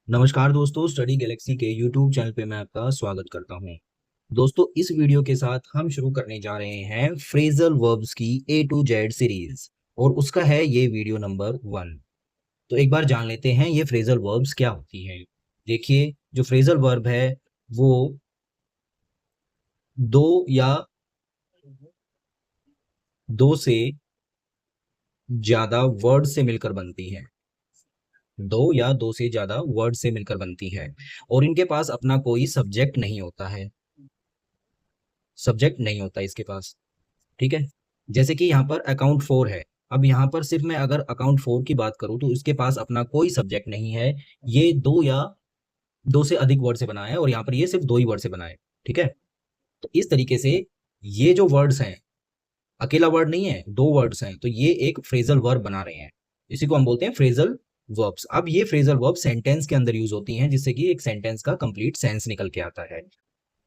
नमस्कार दोस्तों, study Galaxy के यूट्यूब चैनल पे मैं आपका स्वागत करता हूं। दोस्तों, इस वीडियो के साथ हम शुरू करने जा रहे हैं फ्रेजल वर्ब्स की ए टू जेड सीरीज और उसका है ये वीडियो नंबर 1। तो एक बार जान लेते हैं ये फ्रेजल वर्ब्स क्या होती हैं। देखिए, जो फ्रेजल वर्ब है वो दो या दो से ज्यादा वर्ड से मिलकर बनती है। दो या दो से ज्यादा वर्ड से मिलकर बनती है और इनके पास अपना कोई सब्जेक्ट नहीं होता है। सब्जेक्ट नहीं होता इसके पास। ठीक है। जैसे कि यहाँ पर अकाउंट 4 है। अब यहाँ पर सिर्फ मैं अगर अकाउंट 4 की बात करूँ तो इसके पास अपना कोई सब्जेक्ट नहीं है। ये दो या दो से अधिक वर्ड से बना है और यहाँ पर ये सिर्फ दो ही वर्ड से बना है। ठीक है। तो इस तरीके से ये जो वर्ड्स हैं, अकेला वर्ड नहीं है, दो वर्ड्स हैं, तो ये एक फ्रेजल वर्ब बना रहे हैं। इसी को हम बोलते हैं फ्रेजल वर्ब्स। अब ये फ्रेजल वर्ब सेंटेंस के अंदर यूज होती हैं, जिससे कि एक सेंटेंस का कंप्लीट सेंस निकल के आता है।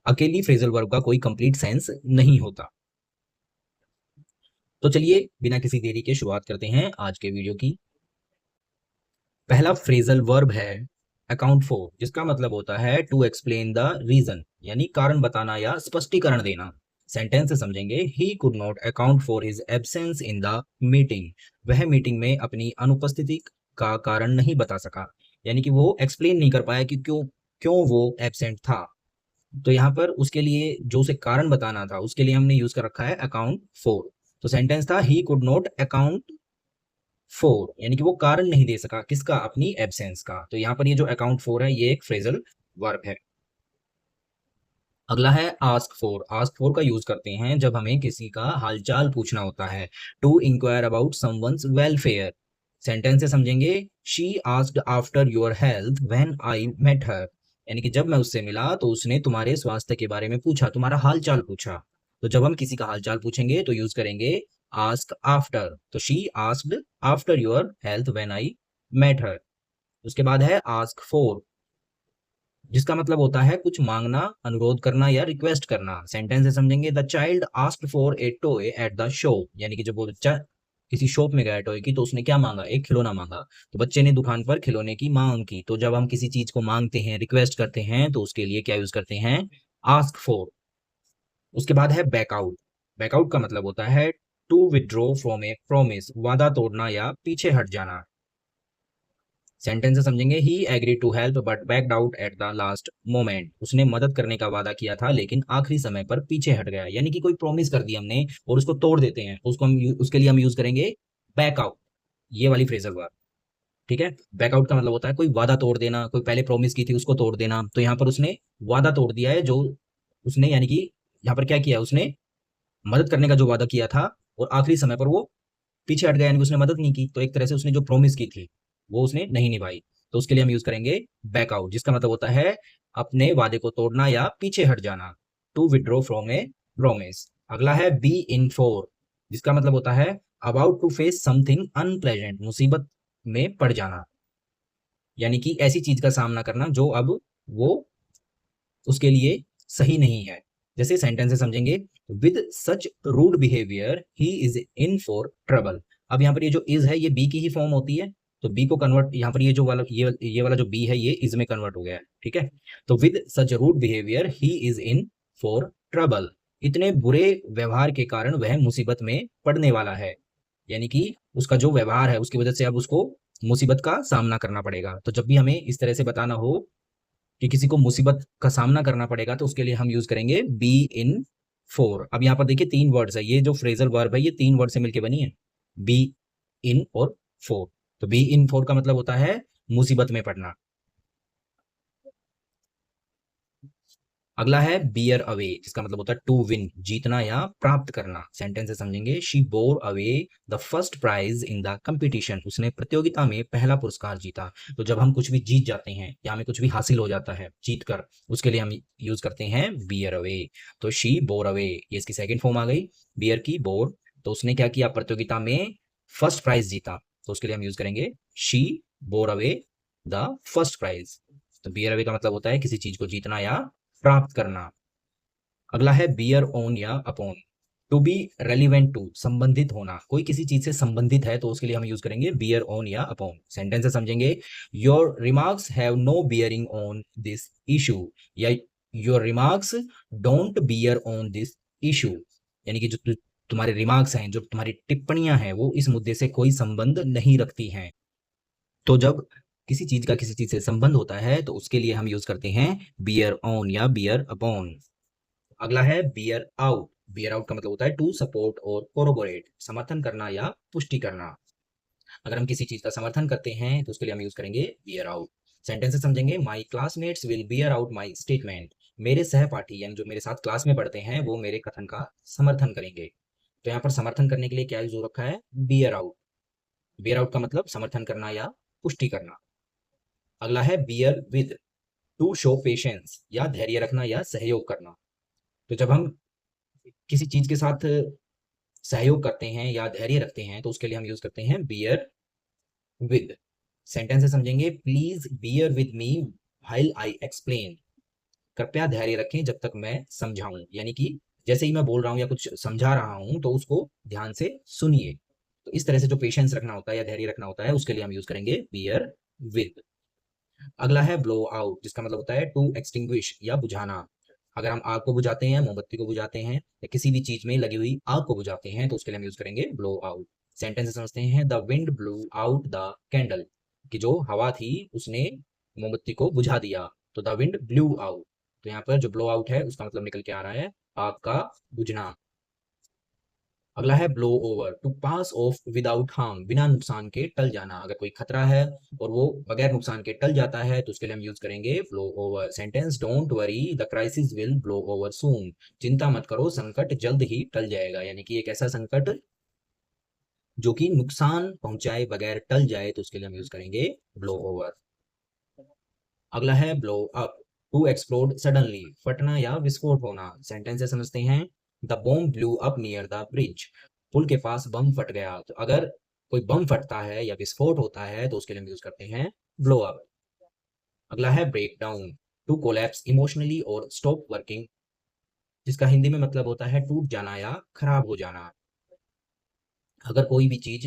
अकेली फ्रेजल वर्ब का कोई कंप्लीट सेंस नहीं होता। तो चलिए बिना किसी देरी के शुरुआत करते हैं आज के वीडियो की। पहला फ्रेजल वर्ब है अकाउंट फॉर, जिसका मतलब होता है टू एक्सप्लेन द रीजन, यानी कारण बताना या स्पष्टीकरण देना। सेंटेंस से समझेंगे, he could not account for his absence in the meeting. वह मीटिंग में अपनी अनुपस्थिति का कारण नहीं बता सका, यानी कि वो एक्सप्लेन नहीं कर पाया कि क्यों क्यों वो एब्सेंट था। तो यहाँ पर उसके लिए जो उसे कारण बताना था, उसके लिए हमने यूज कर रखा है अकाउंट फॉर। तो सेंटेंस था, he could not account for, यानी कि वो कारण नहीं दे सका किसका, अपनी एब्सेंस का। तो यहाँ पर ये जो अकाउंट फॉर है ये एक फ्रेजल वर्ब है। अगला है आस्क फॉर। आस्क फॉर का यूज करते हैं जब हमें किसी का हालचाल पूछना होता है। To inquire about someone's welfare. Sentence से समझेंगे, she asked after your health when I met her, यानी कि जब मैं उससे मिला तो उसने तुम्हारे स्वास्थ्य के बारे में पूछा, तुम्हारा हालचाल पूछा। तो जब हम किसी का हालचाल पूछेंगे तो यूज करेंगे आस्क आफ्टर। तो she asked after your health when I met her. उसके बाद है आस्क फॉर, जिसका मतलब होता है कुछ मांगना, अनुरोध करना या रिक्वेस्ट करना। सेंटेंस से समझेंगे, the child asked for a toy at the shop, यानी कि जब वो बच्चा किसी शॉप में गया टॉय की तो उसने क्या मांगा, एक खिलौना मांगा। तो बच्चे ने दुकान पर खिलौने की मांग की। तो जब हम किसी चीज को मांगते हैं, रिक्वेस्ट करते हैं, तो उसके लिए क्या यूज करते हैं, आस्क फॉर। उसके बाद है बैकआउट। बैकआउट का मतलब होता है to withdraw from a promise, वादा तोड़ना या पीछे हट जाना। सेंटेंस से समझेंगे, he agree to help but backed out at the last moment. उसने मदद करने का वादा किया था लेकिन आखिरी समय पर पीछे हट गया, यानी कि कोई प्रॉमिस कर दी हमने और उसको तोड़ देते हैं, तो उसको उसके लिए हम यूज करेंगे बैकआउट, ये वाली फ्रेजल वर्ब। ठीक है। बैकआउट का मतलब होता है कोई वादा तोड़ देना, कोई पहले प्रॉमिस की थी उसको तोड़ देना। तो यहाँ पर उसने वादा तोड़ दिया है, जो उसने, यानी कि यहाँ पर क्या किया, उसने मदद करने का जो वादा किया था और आखिरी समय पर वो पीछे हट गया, यानी कि उसने मदद नहीं की। तो एक तरह से उसने जो प्रॉमिस की थी वो उसने नहीं निभाई। तो उसके लिए हम यूज करेंगे बैकआउट, जिसका मतलब होता है अपने वादे को तोड़ना या पीछे हट जाना। To withdraw from a promise. अगला है बी इन फोर, जिसका मतलब होता है about to face something unpleasant, मुसीबत में पड़ जाना, यानी कि ऐसी चीज का सामना करना जो अब वो उसके लिए सही नहीं है। जैसे सेंटेंस से समझेंगे, with such rude behaviour he is in for trouble. अब यहाँ पर ये जो इज है ये बी की ही फॉर्म होती है। तो बी को कन्वर्ट, यहाँ पर ये जो वाला ये वाला जो बी है ये इज में कन्वर्ट हो गया है। ठीक है। तो with such rude behaviour he is in for trouble, इतने बुरे व्यवहार के कारण वह मुसीबत में पड़ने वाला है, यानी कि उसका जो व्यवहार है उसकी वजह से अब उसको मुसीबत का सामना करना पड़ेगा। तो जब भी हमें इस तरह से बताना हो कि किसी को मुसीबत का सामना करना पड़ेगा तो उसके लिए हम यूज करेंगे बी इन फोर। अब यहाँ पर देखिए तीन वर्ड्स है, ये जो फ्रेजल वर्ब है ये तीन वर्ड से मिलकर बनी है, बी इन और फोर। तो बी इन फोर का मतलब होता है मुसीबत में पड़ना। अगला है बियर अवे, जिसका मतलब होता है टू विन, जीतना या प्राप्त करना। सेंटेंस से समझेंगे, she bore away the first prize in the competition. उसने प्रतियोगिता में पहला पुरस्कार जीता। तो जब हम कुछ भी जीत जाते हैं या हमें कुछ भी हासिल हो जाता है जीत कर, उसके लिए हम यूज करते हैं बियर अवे। तो शी बोर अवे, ये इसकी सेकेंड फॉर्म आ गई, बियर की बोर। तो उसने क्या किया, प्रतियोगिता में फर्स्ट प्राइज जीता, तो उसके लिए हम यूज करेंगे she bore away the first prize. तो बियर अवे का मतलब होता है किसी चीज को जीतना या प्राप्त करना। अगला है बियर ओन या upon. To be relevant to, संबंधित होना, कोई किसी चीज से संबंधित है तो उसके लिए हम यूज करेंगे बियर ऑन या अपॉन। सेंटेंस से समझेंगे your remarks have no bearing on this issue, या your remarks don't bear on this issue, यानी कि जो तुम्हारे रिमार्क्स हैं, जो तुम्हारी टिप्पणियां हैं, वो इस मुद्दे से कोई संबंध नहीं रखती हैं। तो जब किसी चीज का किसी चीज से संबंध होता है तो उसके लिए हम यूज करते हैं बियर ऑन या बियर अपॉन। अगला है बियर आउट। बियर आउट का मतलब होता है टू सपोर्ट और कोरोबोरेट, समर्थन करना या पुष्टि करना। अगर हम किसी चीज का समर्थन करते हैं तो उसके लिए हम यूज करेंगे बियर आउट। सेंटेंस से समझेंगे my classmates will beer out my statement, मेरे सहपाठी यानी जो मेरे साथ क्लास में पढ़ते हैं वो मेरे कथन का समर्थन करेंगे। तो यहाँ पर समर्थन करने के लिए क्या यूज हो रखा है, बियर आउट। बियर आउट का मतलब समर्थन करना या पुष्टि करना। अगला है bear with, to show patience या धैर्य रखना या सहयोग करना। तो जब हम किसी चीज के साथ सहयोग करते हैं या धैर्य रखते हैं तो उसके लिए हम यूज करते हैं बियर विद। सेंटेंस से समझेंगे please bear with me while I explain, कृपया धैर्य रखें जब तक मैं समझाऊं, यानी कि जैसे ही मैं बोल रहा हूं या कुछ समझा रहा हूं तो उसको ध्यान से सुनिए। तो इस तरह से जो पेशेंस रखना होता है या धैर्य रखना होता है उसके लिए हम यूज करेंगे बियर विद। अगला है ब्लो आउट, जिसका मतलब होता है टू एक्सटिंग्विश या बुझाना। अगर हम आग को बुझाते हैं, मोमबत्ती को बुझाते हैं या किसी भी चीज में लगी हुई आग को बुझाते हैं तो उसके लिए हम यूज करेंगे ब्लो आउट। सेंटेंस से समझते हैं the wind blew out the candle, कि जो हवा थी उसने मोमबत्ती को बुझा दिया, तो द विंड ब्लू आउट। तो यहाँ पर जो ब्लो आउट है उसका मतलब निकल के आ रहा है आग का बुझना। अगला है blow over, to pass off without harm, बिना नुकसान के टल जाना। अगर कोई खतरा है और वो बगैर नुकसान के टल जाता है तो उसके लिए हम यूज करेंगे blow over. Sentence don't worry the crisis will blow over soon, चिंता मत करो संकट जल्द ही टल जाएगा, यानी कि एक ऐसा संकट जो कि नुकसान पहुंचाए बगैर टल जाए तो उसके लिए हम यूज करेंगे ब्लो ओवर। अगला है blow up, to explode suddenly, फटना या विस्फोट होना। सेंटेंस से समझते हैं the bomb blew up near the bridge, पुल के पास बम फट गया। तो अगर कोई बम फटता है या विस्फोट होता है तो उसके लिए हम यूज करते हैं ब्लो अप। अगला है break down, to collapse emotionally और स्टॉप वर्किंग, जिसका हिंदी में मतलब होता है टूट जाना या खराब हो जाना। अगर कोई भी चीज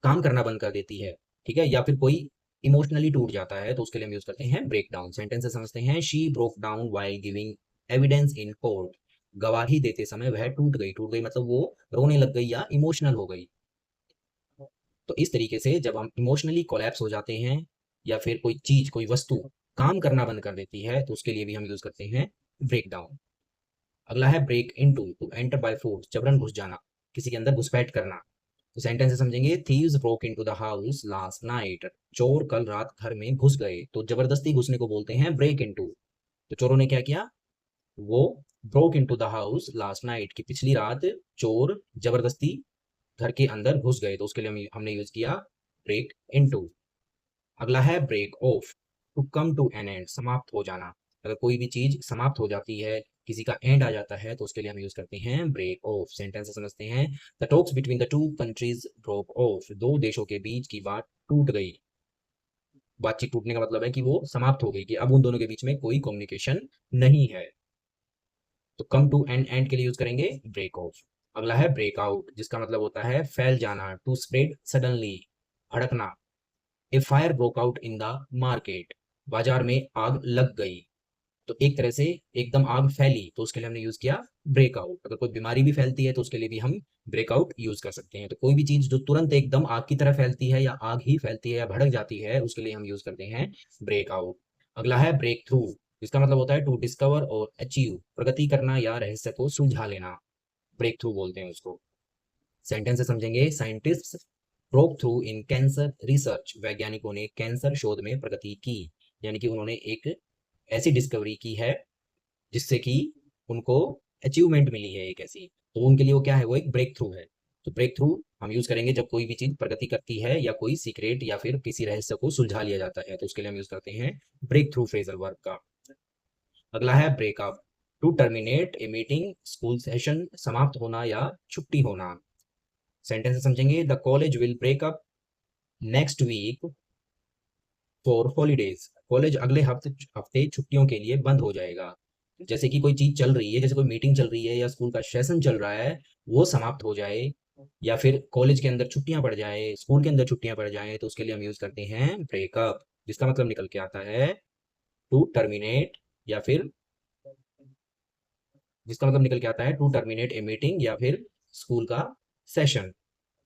काम करना बंद कर देती है, ठीक है, या फिर कोई इमोशनली टूट जाता है तो उसके लिए हम यूज करते हैं ब्रेक डाउन। सेंटेंस से समझते हैं she broke down while giving evidence in court, गवाही देते समय वह टूट गई। टूट गई मतलब वो रोने लग गई या इमोशनल हो गई। तो इस तरीके से जब हम इमोशनली कोलैप्स हो जाते हैं या फिर कोई चीज कोई वस्तु काम करना बंद कर देती है तो उसके लिए भी हम यूज करते हैं ब्रेक डाउन। अगला है break into, to enter by force, जबरन घुस जाना, किसी के अंदर घुसपैठ करना। तो सेंटेंस से समझेंगे thieves broke into the house last night, चोर कल रात घर में घुस गए। तो जबरदस्ती घुसने को बोलते हैं ब्रेक इनटू। तो चोरों ने क्या किया, वो broke into the house last night, की पिछली रात चोर जबरदस्ती घर के अंदर घुस गए, तो उसके लिए हमने यूज किया ब्रेक इनटू। अगला है break off, to come to an end, समाप्त हो जाना। अगर कोई भी चीज समाप्त हो जाती है, किसी का एंड आ जाता है तो उसके लिए हम यूज करते हैं ब्रेक ऑफ। सेंटेंस समझते हैं the talks between the two countries broke of, दो देशों के बीच की बात टूट गई। बातचीत टूटने का मतलब है कि वो समाप्त हो गई, कि अब उन दोनों के बीच में कोई कम्युनिकेशन नहीं है। तो कम टू एन एंड के लिए यूज करेंगे ब्रेक ऑफ। अगला है ब्रेक आउट, जिसका मतलब होता है फैल जाना, टू स्प्रेड सडनली, भड़कना। A fire broke out in the market, बाजार में आग लग गई। तो एक तरह से एकदम आग फैली तो उसके लिए हमने यूज किया ब्रेकआउट। अगर कोई बीमारी भी फैलती है तो उसके लिए भी हम ब्रेकआउट यूज कर सकते हैं। तो कोई भी चीज जो तुरंत एकदम आग की तरह फैलती है या आग ही फैलती है या भड़क जाती है उसके लिए हम यूज करते हैं ब्रेकआउट। अगला है ब्रेक थ्रू, जिसका मतलब होता है टू डिस्कवर और अचीव, प्रगति करना या रहस्य को सुलझा लेना, ब्रेक थ्रू बोलते हैं उसको। सेंटेंस से समझेंगे साइंटिस्ट ब्रोक थ्रू इन कैंसर रिसर्च, वैज्ञानिकों ने कैंसर शोध में प्रगति की, यानी कि उन्होंने एक ऐसी डिस्कवरी की है जिससे कि उनको अचीवमेंट मिली है एक ऐसी, तो उनके लिए वो क्या है, वो एक ब्रेक थ्रू है। तो ब्रेक थ्रू हम यूज करेंगे जब कोई भी चीज प्रगति करती है या कोई सीक्रेट या फिर किसी रहस्य को सुलझा लिया जाता है तो उसके लिए हम यूज करते हैं ब्रेक थ्रू फ्रेजल वर्ब का। अगला है break up, to terminate a meeting, school session, समाप्त होना या छुट्टी होना। सेंटेंस से समझेंगे the college will break up next week for holidays, college अगले हफ्ते हफ्ते छुट्टियों के लिए बंद हो जाएगा। जैसे कि कोई चीज चल रही है, जैसे कोई मीटिंग चल रही है या स्कूल का सेशन चल रहा है, वो समाप्त हो जाए, या फिर कॉलेज के अंदर छुट्टियां पड़ जाए, स्कूल के अंदर छुट्टियां पड़ जाए, तो उसके लिए हम यूज करते हैं ब्रेकअप, जिसका मतलब निकल के आता है टू टर्मिनेट, या फिर जिसका मतलब निकल के आता है टू टर्मिनेट ए मीटिंग या फिर स्कूल का सेशन।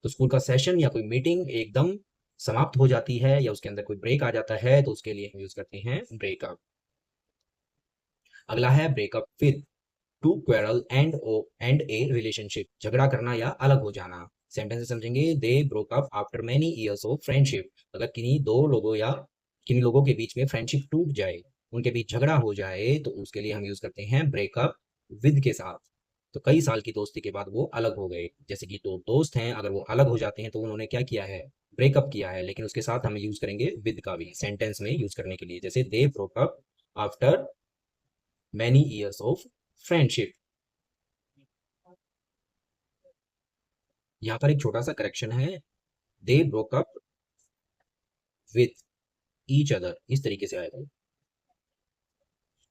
तो स्कूल का सेशन या कोई मीटिंग एकदम समाप्त हो जाती है या उसके अंदर कोई ब्रेक आ जाता है, तो उसके लिए हम यूज करते हैं ब्रेकअप। अगला है break up with, to quarrel end a relationship, झगड़ा करना या अलग हो जाना। सेंटेंस से समझेंगे, they broke up after many years of friendship. अगर किन्हीं दो लोगों या किन्हीं लोगों के बीच में फ्रेंडशिप टूट जाए, उनके बीच झगड़ा हो जाए, तो उसके लिए हम यूज करते हैं ब्रेकअप विद के साथ। तो कई साल की दोस्ती के बाद वो अलग हो गए, जैसे कि दो दोस्त हैं, अगर वो अलग हो जाते हैं तो उन्होंने क्या किया है, ब्रेकअप किया है, लेकिन उसके साथ हम यूज करेंगे विद का भी सेंटेंस में यूज करने के लिए, जैसे दे broke up after many years of friendship. यहाँ पर एक छोटा सा करेक्शन है, दे broke up with each other, इस तरीके से आएगा,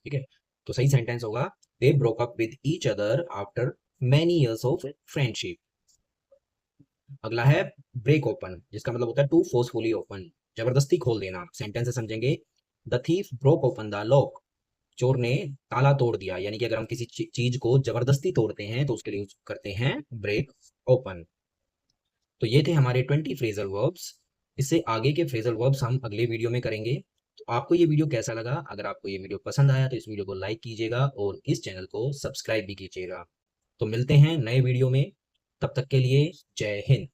ठीक है। तो सही सेंटेंस होगा, दे broke up with each other after many years of friendship. अगला है ब्रेक ओपन, जिसका मतलब होता है टू फोर्सफुली ओपन, जबरदस्ती खोल देना। सेंटेंस से समझेंगे, the thief broke open the lock, चोर ने ताला तोड़ दिया, यानी कि अगर हम किसी चीज को जबरदस्ती तोड़ते हैं तो उसके लिए यूज करते हैं ब्रेक ओपन। तो ये थे हमारे 20 फ्रेजल वर्ब्स। इससे आगे के फ्रेजल वर्ब्स हम अगले वीडियो में करेंगे। तो आपको ये वीडियो कैसा लगा? अगर आपको ये वीडियो पसंद आया तो इस वीडियो को लाइक कीजिएगा और इस चैनल को सब्सक्राइब भी कीजिएगा। तो मिलते हैं नए वीडियो में, तब तक के लिए जय हिंद।